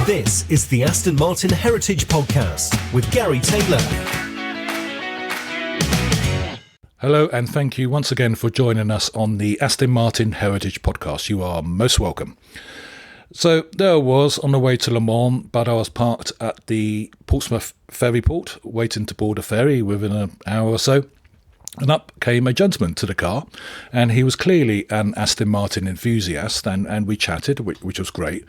This is the Aston Martin Heritage Podcast with Gary Taylor. Hello, and thank you once again for joining us on the Aston Martin Heritage Podcast. You are most welcome. So there I was on the way to Le Mans, but I was parked at the Portsmouth ferry port, waiting to board a ferry within an hour or so. And up came a gentleman to the car, and he was clearly an Aston Martin enthusiast, and we chatted, which was great.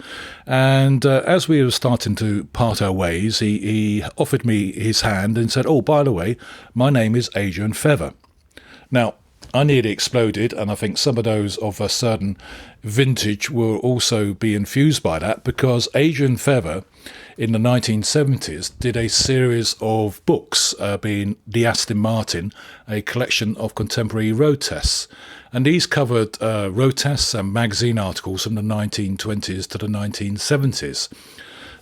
And as we were starting to part our ways, he offered me his hand and said, "Oh, by the way, my name is Adrian Feather." Now, I nearly exploded, and I think some of those of a certain vintage will also be infused by that, because Adrian Feather in the 1970s did a series of books, being the Aston Martin, a collection of contemporary road tests. And these covered road tests and magazine articles from the 1920s to the 1970s.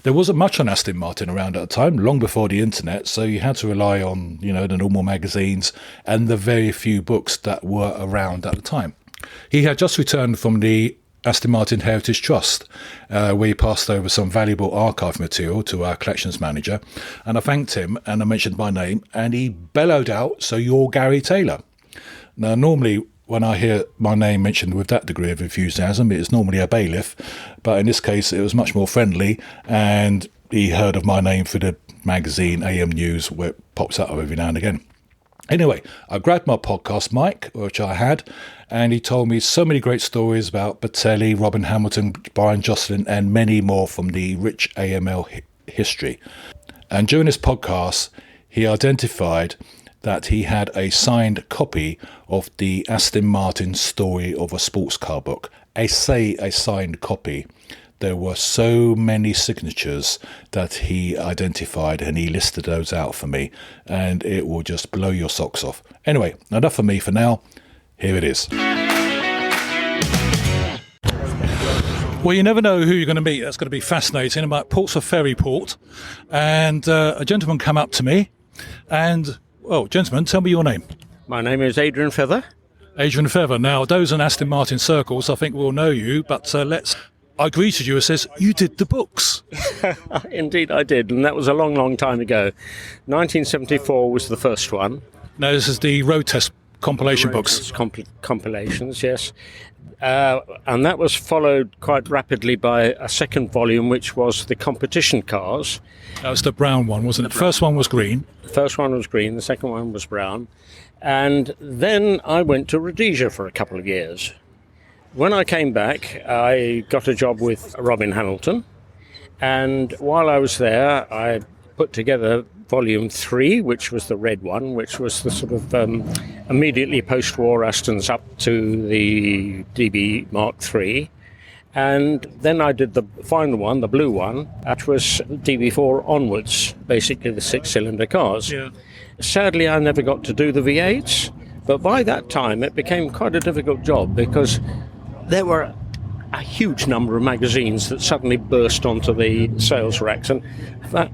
There wasn't much on Aston Martin around at the time, long before the internet, so you had to rely on, the normal magazines and the very few books that were around at the time. He had just returned from the Aston Martin Heritage Trust, where he passed over some valuable archive material to our collections manager, and I thanked him and I mentioned my name, and he bellowed out, "So you're Gary Taylor." Now, normally when I hear my name mentioned with that degree of enthusiasm, it is normally a bailiff, but in this case it was much more friendly, and he heard of my name through the magazine AM News, where it pops up every now and again. Anyway, I grabbed my podcast mic, which I had, and he told me so many great stories about Batelli, Robin Hamilton, Brian Jocelyn, and many more from the rich AML history. And during this podcast, he identified that he had a signed copy of the Aston Martin Story of a Sports Car book. I say a signed copy. There were so many signatures that he identified, and he listed those out for me, and it will just blow your socks off. Anyway, enough for me for now. Here it is. Well, you never know who you're going to meet. That's going to be fascinating. I'm at Portsmouth Ferry Port, and a gentleman come up to me, and, well, gentlemen, tell me your name. My name is Adrian Feather. Adrian Feather. Now, those in Aston Martin circles, I think, will know you, but I greeted you and says, "You did the books." Indeed, I did, and that was a long, long time ago. 1974 was the first one. No, this is the road test compilation books. Compilations, yes. And that was followed quite rapidly by a second volume, which was the competition cars. That was the brown one, wasn't it? The first one was green. The first one was green, the second one was brown. And then I went to Rhodesia for a couple of years. When I came back, I got a job with Robin Hamilton, and while I was there, I put together Volume 3, which was the red one, which was the sort of immediately post-war Astons up to the DB Mark III, and then I did the final one, the blue one, which was DB4 onwards, basically the six-cylinder cars. Yeah. Sadly, I never got to do the V8s, but by that time it became quite a difficult job, because there were a huge number of magazines that suddenly burst onto the sales racks, and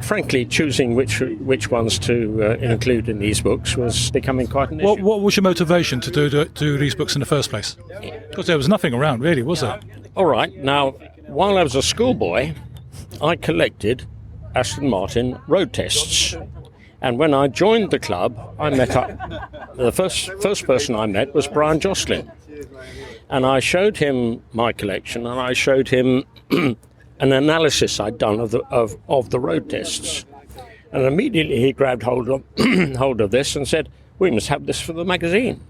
frankly, choosing which ones to include in these books was becoming quite an issue. What was your motivation to do these books in the first place? Because there was nothing around, really, was there? All right. Now, while I was a schoolboy, I collected Aston Martin road tests. And when I joined the club, I met up. The first person I met was Brian Jocelyn. And I showed him my collection, and I showed him an analysis I'd done of the road tests. And immediately he grabbed hold of this and said, "We must have this for the magazine."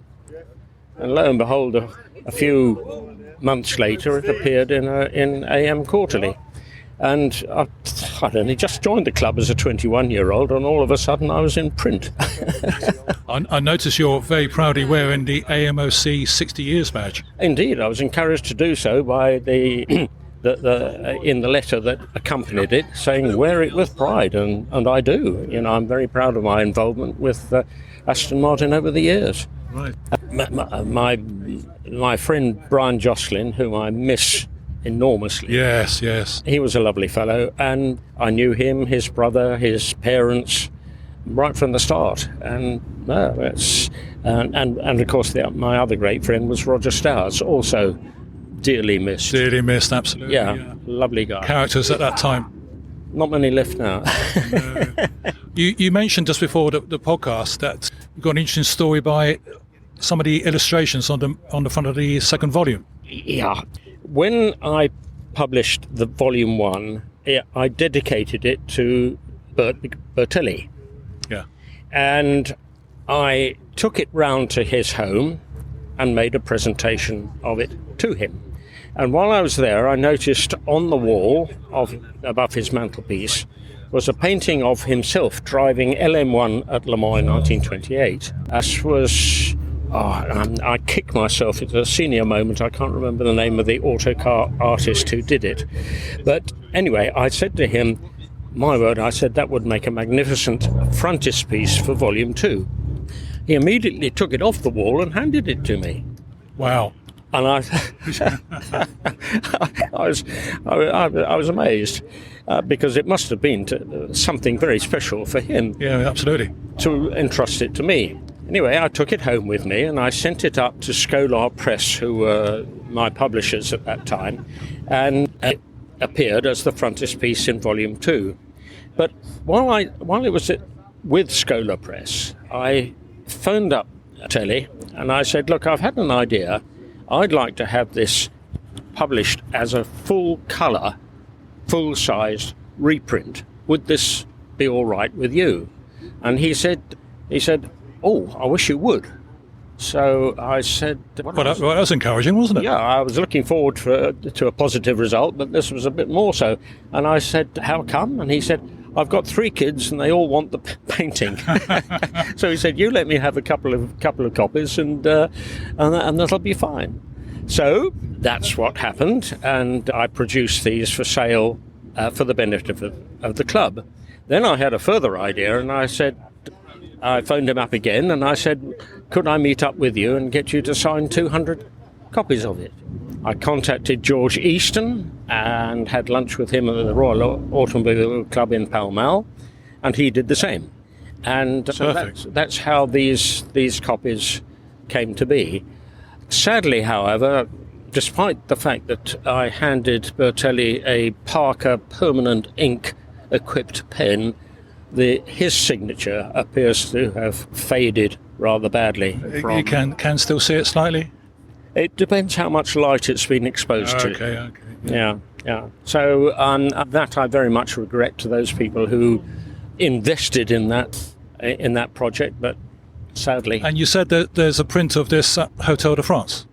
And lo and behold, a few months later, it appeared in AM Quarterly. And I'd only just joined the club as a 21-year-old, and all of a sudden I was in print. I notice you're very proudly wearing the AMOC 60 years badge. Indeed, I was encouraged to do so by the in the letter that accompanied it, saying wear it with pride, and I do. I'm very proud of my involvement with Aston Martin over the years. Right. My friend Brian Jocelyn, whom I miss enormously. Yes. He was a lovely fellow, and I knew him, his brother, his parents, right from the start. And of course, my other great friend was Roger Stowers, also dearly missed. Dearly missed, absolutely. Yeah, lovely guy. Characters at that time. not many left now. You mentioned just before the podcast that you've got an interesting story by some of the illustrations on the front of the second volume. Yeah. When I published the volume 1, I dedicated it to Bertelli. Yeah. And I took it round to his home and made a presentation of it to him. And while I was there, I noticed on the wall above his mantelpiece was a painting of himself driving LM1 at Le Mans in 1928. This was... I kicked myself. It's a senior moment. I can't remember the name of the autocar artist who did it. But anyway, I said to him, my word, I said that would make a magnificent frontispiece for Volume 2. He immediately took it off the wall and handed it to me. Wow. And I was amazed because it must have been something very special for him. Yeah, absolutely. To entrust it to me. Anyway, I took it home with me and I sent it up to Scholar Press, who were my publishers at that time, and it appeared as the frontispiece in Volume 2. But while it was with Scholar Press, I phoned up Telly and I said, look, I've had an idea. I'd like to have this published as a full-colour, full-sized reprint. Would this be all right with you? And he said, oh, I wish you would. So I said... Well, that was encouraging, wasn't it? Yeah, I was looking forward to a positive result, but this was a bit more so. And I said, how come? And he said, I've got 3 kids and they all want the painting. So he said, you let me have a couple of copies and that'll be fine. So that's what happened, and I produced these for sale for the benefit of the club. Then I had a further idea, and I phoned him up again and I said, could I meet up with you and get you to sign 200 copies of it? I contacted George Easton and had lunch with him at the Royal Automobile Club in Pall Mall, and he did the same. And so that's how these copies came to be. Sadly, however, despite the fact that I handed Bertelli a Parker permanent ink equipped pen, his signature appears to have faded rather badly. You can still see it slightly? It depends how much light it's been exposed to. Okay. Yeah. So that I very much regret to those people who invested in that project, but sadly... And you said that there's a print of this at Hotel de France?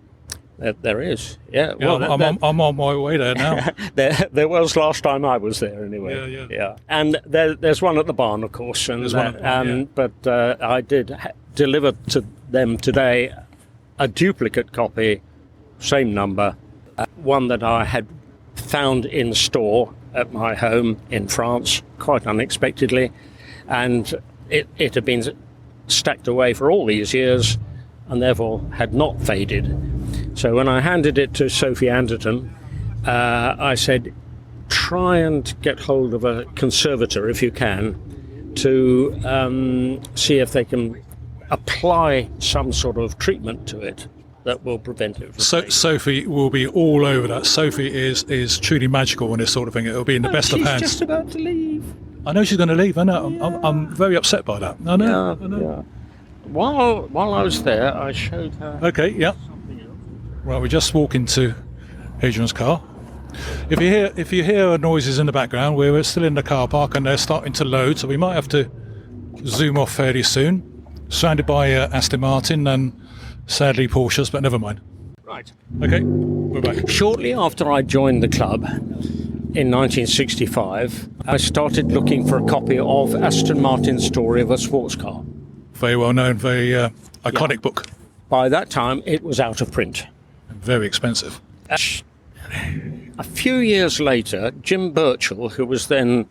There is, yeah. Well, I'm on my way there now. there was last time I was there, anyway. Yeah. And there's one at the barn, of course. And, there's one at the barn, But I did deliver to them today a duplicate copy, same number, one that I had found in store at my home in France, quite unexpectedly, and it had been stacked away for all these years and therefore had not faded. So when I handed it to Sophie Anderton, I said, try and get hold of a conservator, if you can, to see if they can apply some sort of treatment to it that will prevent it from fading. Sophie will be all over that. Sophie is truly magical in this sort of thing. It'll be in the best of hands. She's just about to leave. I know she's going to leave. I know. Yeah. I'm very upset by that. I know. Yeah. While I was there, I showed her. Okay. Yeah. Right, we're just walking to Adrian's car. If you hear noises in the background, we're still in the car park and they're starting to load, so we might have to zoom off fairly soon. Surrounded by Aston Martin and sadly Porsches, but never mind. Right. Okay, we're back. Shortly after I joined the club in 1965, I started looking for a copy of Aston Martin's Story of a Sports Car. Very well known, very iconic book. By that time, it was out of print. Very expensive. A few years later, Jim Birchall, who was then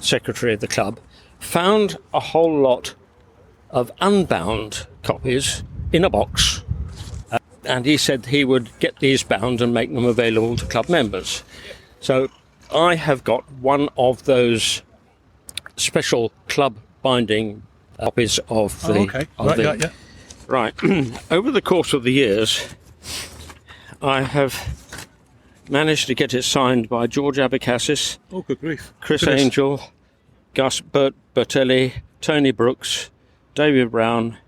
secretary of the club, found a whole lot of unbound copies in a box, and he said he would get these bound and make them available to club members. So I have got one of those special club binding copies of the... Yeah. Right. Over the course of the years, I have managed to get it signed by George Abacassis, Oh, good grief. Chris Goodness. Angel, Gus Bertelli, Tony Brooks, David Brown,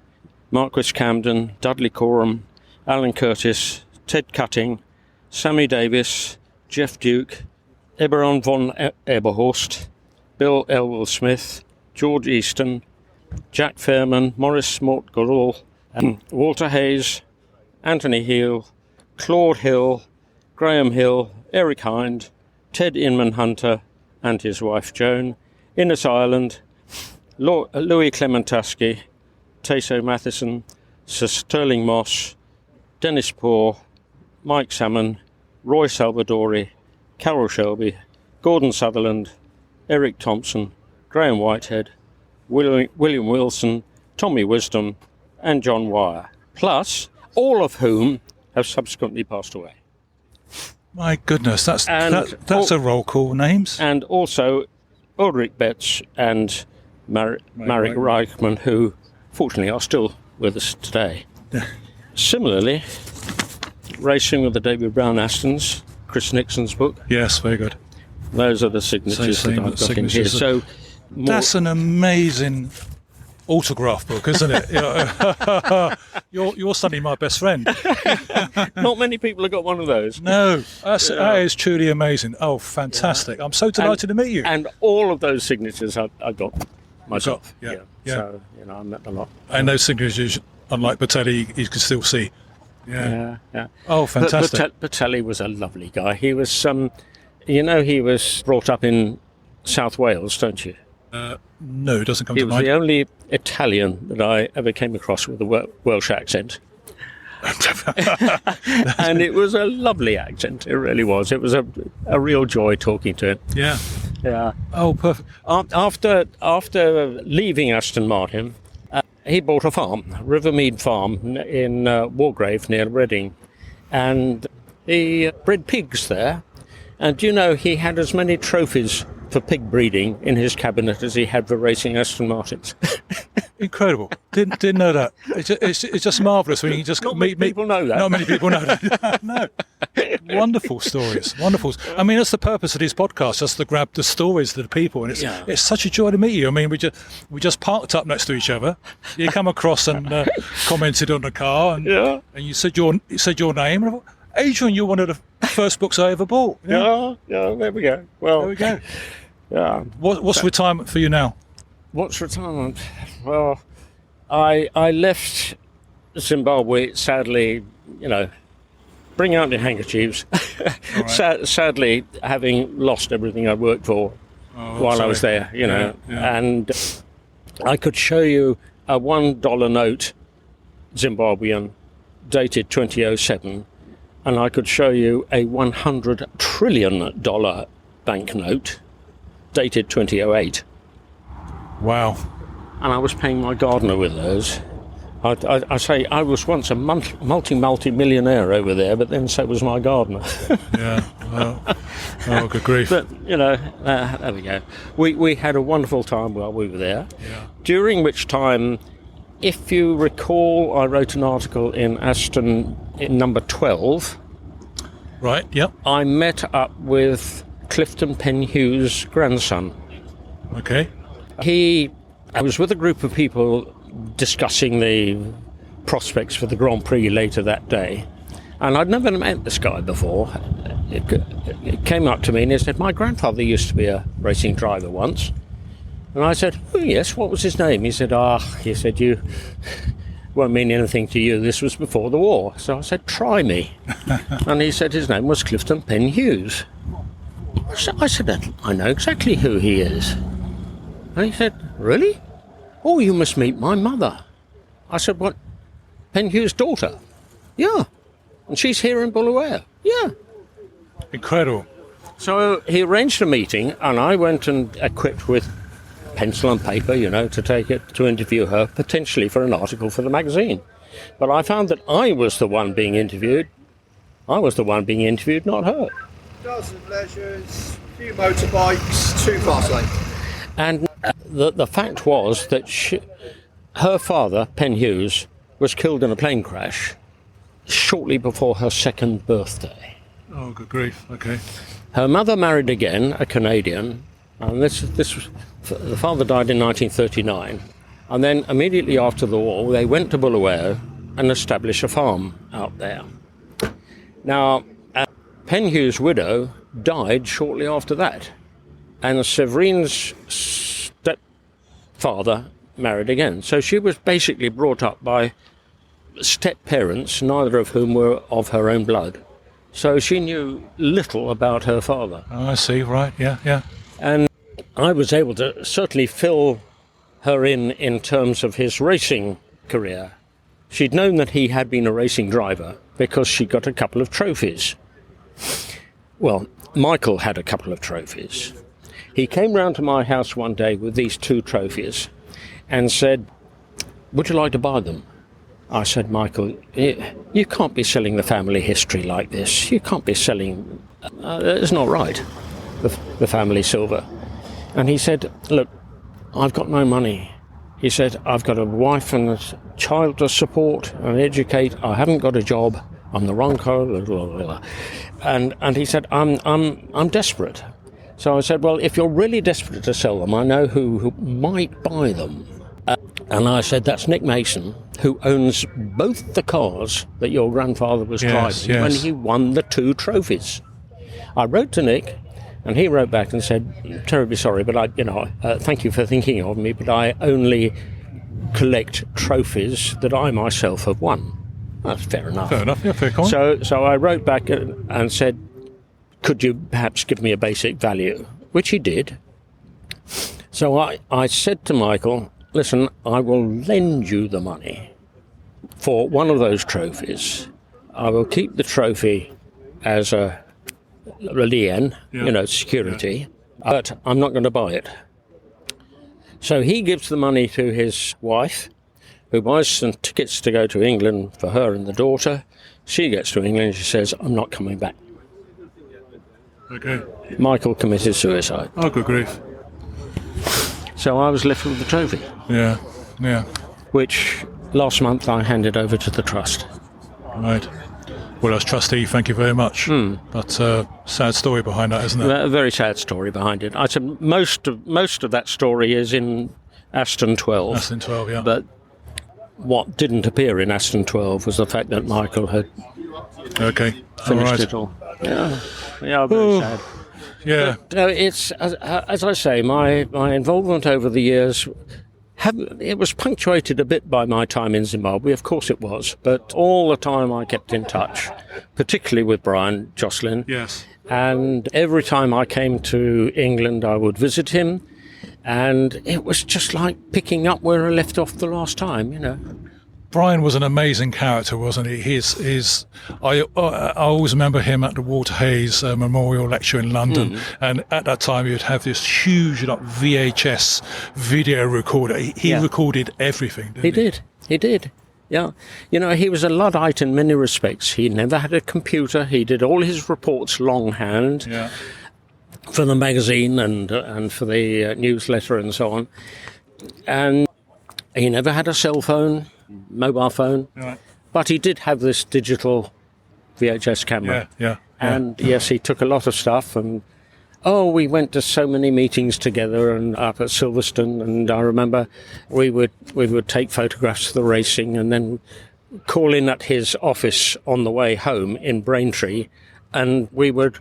Marquis Camden, Dudley Coram, Alan Curtis, Ted Cutting, Sammy Davis, Jeff Duke, Eberron von Eberhorst, Bill Elwell Smith, George Easton, Jack Fairman, Maurice Mortgall, Walter Hayes, Anthony Heel, Claude Hill, Graham Hill, Eric Hind, Ted Inman Hunter and his wife Joan, Innes Ireland, Louis Clementaski, Taso Matheson, Sir Sterling Moss, Dennis Poor, Mike Salmon, Roy Salvadori, Carol Shelby, Gordon Sutherland, Eric Thompson, Graham Whitehead, William Wilson, Tommy Wisdom and John Wire, plus all of whom have subsequently passed away. My goodness, that's a roll call names. And also Ulrich Betz and Marek Reichman, who fortunately are still with us today. Similarly, racing with the David Brown Astons, Chris Nixon's book. Yes, very good. Those are the signatures that I've got in here. So that's an amazing autograph book, isn't it? You're suddenly my best friend. not many people have got one of those. No, that is truly amazing. Oh, fantastic. I'm so delighted to meet you. And all of those signatures I got myself. Yeah. So, I met a lot. And those signatures, unlike Bertelli, you can still see. Yeah. Oh, But fantastic. Bertelli was a lovely guy. He was, he was brought up in South Wales, don't you? No, it doesn't come He to was mind. the only Italian that I ever came across with a Welsh accent. And it was a lovely accent. It really was. It was a real joy talking to him. Yeah. Yeah. Oh, perfect. After leaving Aston Martin, he bought a farm, Rivermead Farm in Wargrave near Reading, and he bred pigs there. And he had as many trophies for pig breeding in his cabinet as he had for racing Aston Martins. Incredible. Didn't know that. It's just marvellous when you just Not many people know that. Not many people know that. No. Wonderful stories. Wonderful. I mean, that's the purpose of this podcast, just to grab the stories of the people. And it's such a joy to meet you. I mean, we just parked up next to each other. You come across and commented on the car, and you said your name. And I thought, Adrian, you're one of the first books I ever bought. Yeah, there we go. Well, there we go. Yeah. What's retirement for you now? What's retirement? Well, I left Zimbabwe, sadly, bring out your handkerchiefs. Right. Sadly, having lost everything I worked for while I was there, Yeah. And I could show you a $1 note, Zimbabwean, dated 2007, and I could show you a $100 trillion banknote, dated 2008. Wow. And I was paying my gardener with those. I say I was once a multi-millionaire over there, but then so was my gardener. Yeah. Well, oh, good grief. But, there we go. We had a wonderful time while we were there, during which time, if you recall, I wrote an article in Aston in number 12. Right, yep. I met up with Clifton Penhue's grandson. Okay. I was with a group of people discussing the prospects for the Grand Prix later that day, and I'd never met this guy before. It came up to me and he said, "My grandfather used to be a racing driver once." And I said, "Oh yes, what was his name?" He said, "You won't mean anything to you. This was before the war." So I said, "Try me." And he said his name was Clifton Penhues. I said, "I know exactly who he is." And he said, "Really? Oh, you must meet my mother." I said, "What? Penhue's daughter?" "Yeah. And she's here in Bulawayo." "Yeah." Incredible. So he arranged a meeting, and I went and equipped with pencil and paper, to take it to interview her, potentially for an article for the magazine. But I found that I was the one being interviewed. I was the one being interviewed, not her. Dozen pleasures, a few motorbikes, 2 fast lane. And the fact was that her father, Penhues, was killed in a plane crash shortly before her 2nd birthday. Oh, good grief. Okay. Her mother married again, a Canadian, and this was, the father died in 1939. And then immediately after the war, they went to Bulawayo and established a farm out there. Now, Penhue's widow died shortly after that, and Severine's stepfather married again. So she was basically brought up by step-parents, neither of whom were of her own blood. So she knew little about her father. Oh, I see, right, yeah. And I was able to certainly fill her in terms of his racing career. She'd known that he had been a racing driver because she got a couple of trophies. Well, Michael had a couple of trophies. He came round to my house one day with these 2 trophies and said, "Would you like to buy them?" I said, "Michael, you can't be selling the family history like this. You can't be selling... it's not right, the family silver." And he said, "Look, I've got no money." He said, "I've got a wife and a child to support and educate. I haven't got a job. I'm the wrong color." And he said, I'm desperate. So I said, "Well, if you're really desperate to sell them, I know who might buy them." And I said, "That's Nick Mason, who owns both the cars that your grandfather was driving when he won the 2 trophies." I wrote to Nick, and he wrote back and said, "Terribly sorry, but thank you for thinking of me, but I only collect trophies that I myself have won." That's fair enough. Fair enough, yeah, fair comment. So I wrote back and said, "Could you perhaps give me a basic value?" Which he did. So I said to Michael, "Listen, I will lend you the money for one of those trophies. I will keep the trophy as a lien, security, but I'm not going to buy it." So he gives the money to his wife, who buys some tickets to go to England for her and the daughter. She gets to England and she says, "I'm not coming back." Okay. Michael committed suicide. Oh, good grief. So I was left with the trophy, Yeah. which last month I handed over to the trust. Right. Well, as trustee, thank you very much. But sad story behind that, isn't it? A very sad story behind it. I said most of that story is in Aston 12. Aston 12, yeah. But what didn't appear in Aston 12 was the fact that Michael had finished it all. Yeah, very sad. Yeah. But, it's as I say, my involvement over the years. It was punctuated a bit by my time in Zimbabwe, of course it was, but all the time I kept in touch, particularly with Brian Jocelyn. Yes. And every time I came to England, I would visit him, and it was just like picking up where I left off the last time, Brian was an amazing character, wasn't he? I always remember him at the Walter Hayes Memorial Lecture in London, and at that time he would have this huge VHS video recorder. He recorded everything, didn't he? He did. Yeah. He was a Luddite in many respects. He never had a computer. He did all his reports longhand for the magazine and for the newsletter and so on. And he never had a cell phone, mobile phone, but he did have this digital VHS camera. And yes, he took a lot of stuff, and we went to so many meetings together and up at Silverstone, and I remember we would take photographs of the racing and then call in at his office on the way home in Braintree, and we would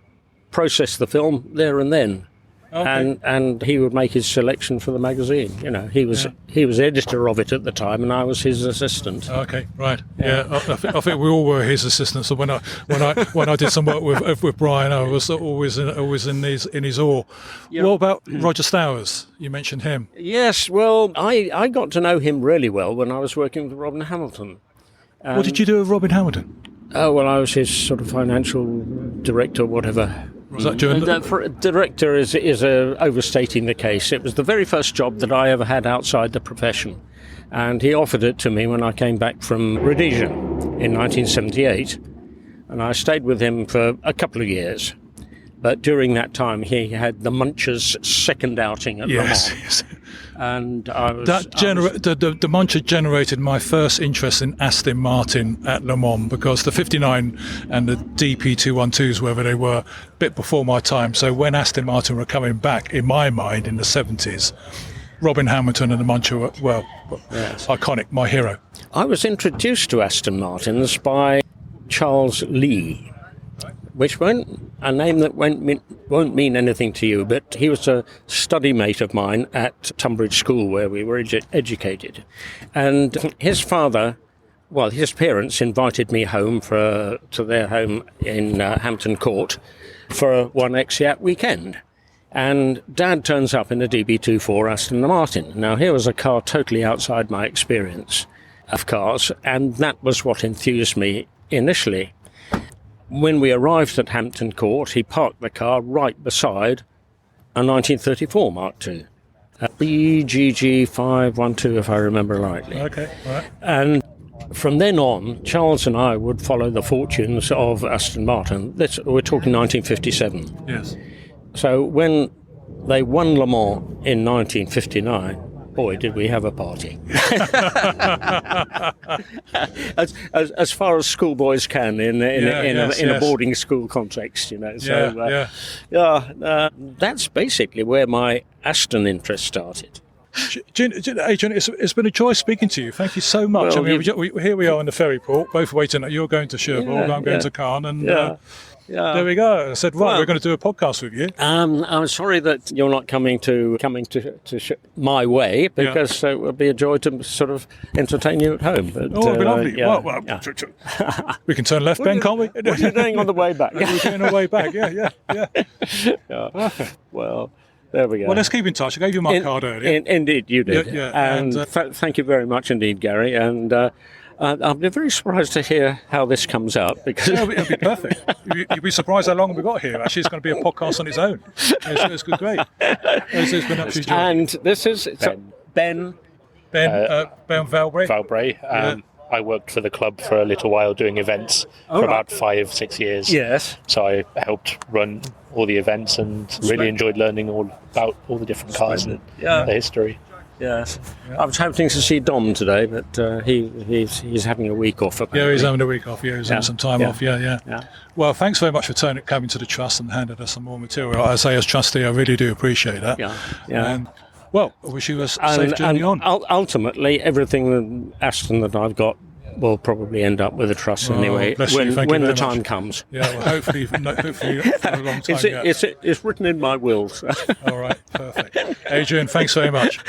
process the film there and then. Okay. And he would make his selection for the magazine. He was editor of it at the time, and I was his assistant. Okay, right. Yeah, I think we all were his assistants. So when I did some work with Brian, I was always in his awe. What about Roger Stowers? You mentioned him. Yes. Well, I got to know him really well when I was working with Robin Hamilton. What did you do with Robin Hamilton? Oh, well, I was his sort of financial director, whatever. Was that during director is overstating the case. It was the very first job that I ever had outside the profession, and he offered it to me when I came back from Rhodesia in 1978, and I stayed with him for a couple of years. But during that time, he had the Munchers' second outing at Le Mans. And I was... The Muncher generated my first interest in Aston Martin at Le Mans, because the 59 and the DP212s, wherever they were, a bit before my time. So when Aston Martin were coming back, in my mind, in the 70s, Robin Hamilton and the Muncher were, iconic, my hero. I was introduced to Aston Martins by Charles Lee, which won't a name that won't mean anything to you, but he was a study mate of mine at Tunbridge School, where we were educated. And his father, well, his parents invited me home to their home in Hampton Court for one expat weekend. And Dad turns up in a DB24 Aston Martin. Now, here was a car totally outside my experience of cars, and that was what enthused me initially. When we arrived at Hampton Court, he parked the car right beside a 1934 Mark II, a BGG 512, if I remember rightly. Okay, right. And from then on, Charles and I would follow the fortunes of Aston Martin. We're talking 1957. Yes. So when they won Le Mans in 1959, boy, did we have a party. as far as schoolboys can in a boarding school context, you know. So, that's basically where my Aston interest started. Adrian, it's been a joy speaking to you. Thank you so much. Well, here we are in the ferry port, both waiting. You're going to Cherbourg, I'm going to Caen, and there we go. I said, we're going to do a podcast with you. I'm sorry that you're not coming to my way, because it would be a joy to sort of entertain you at home. But, it'd be lovely. We can turn left, Ben, can't we? What are you doing on the way back? We're going on the way back, yeah. Perfect. Well, there we go. Well, let's keep in touch. I gave you my card earlier. Indeed, you did. And thank you very much indeed, Gary. And I'll be very surprised to hear how this comes out, because it'll be perfect. You'll be surprised how long we got here. Actually, it's going to be a podcast on its own. It's great. It's been absolutely joy. And this is Ben Valbray. Valbray. I worked for the club for a little while doing events for about 5-6 years. Yes. So I helped run all the events and really enjoyed learning all about all the different cars and the history. Yes. I was hoping to see Dom today, but he's having a week off. Apparently. Yeah, he's having a week off. Yeah, he's having some time off. Yeah. Well, thanks very much for coming to the Trust and handing us some more material. I say, as trustee, I really do appreciate that. Yeah. And, well, I wish you a safe journey on. Ultimately, everything Aston that I've got will probably end up with a trust anyway when the time comes. Yeah, well, hopefully for a long time yet. It's written in my will. So. All right, perfect. Adrian, thanks very much.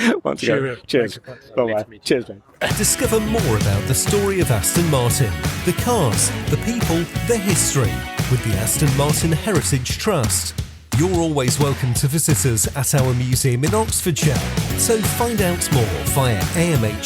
Cheers. Bye-bye. Cheers, mate. Discover more about the story of Aston Martin, the cars, the people, the history with the Aston Martin Heritage Trust. You're always welcome to visit us at our museum in Oxfordshire, so find out more via amht.org.uk.